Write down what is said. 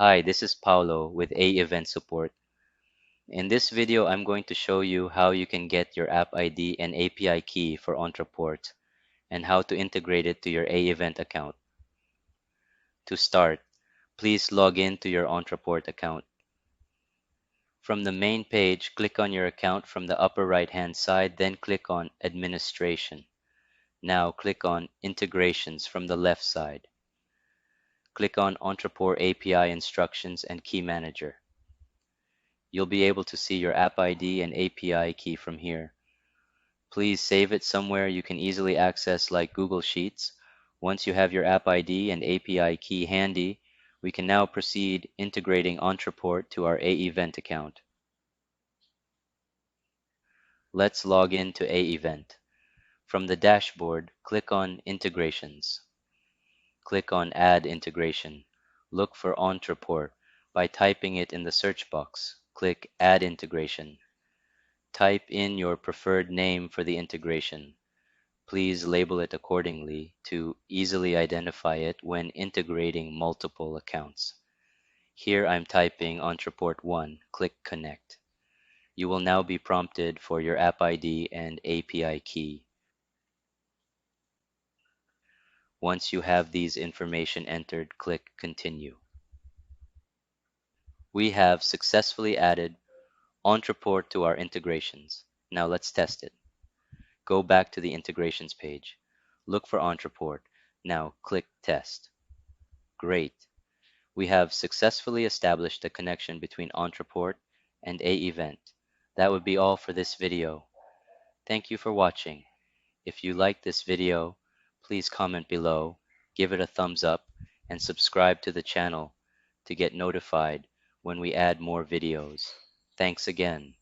Hi, this is Paulo with AEvent support. In this video, I'm going to show you how you can get your app ID and API key for Ontraport and how to integrate it to your AEvent account. To start, please log in to your Ontraport account. From the main page, click on your account from the upper right-hand side, then click on Administration. Now click on Integrations from the left side. Click on Ontraport API Instructions and Key Manager. You'll be able to see your app ID and API key from here. Please save it somewhere you can easily access like Google Sheets. Once you have your app ID and API key handy, we can now proceed integrating Ontraport to our AEvent account. Let's log in to AEvent. From the dashboard, click on Integrations. Click on Add Integration. Look for Ontraport by typing it in the search box. Click Add Integration. Type in your preferred name for the integration. Please label it accordingly to easily identify it when integrating multiple accounts. Here I'm typing Ontraport 1. Click Connect. You will now be prompted for your app ID and API key. Once you have these information entered, click Continue. We have successfully added Ontraport to our integrations. Now let's test it. Go back to the integrations page. Look for Ontraport. Now click Test. Great. We have successfully established a connection between Ontraport and AEvent. That would be all for this video. Thank you for watching. If you like this video, please comment below, give it a thumbs up, and subscribe to the channel to get notified when we add more videos. Thanks again.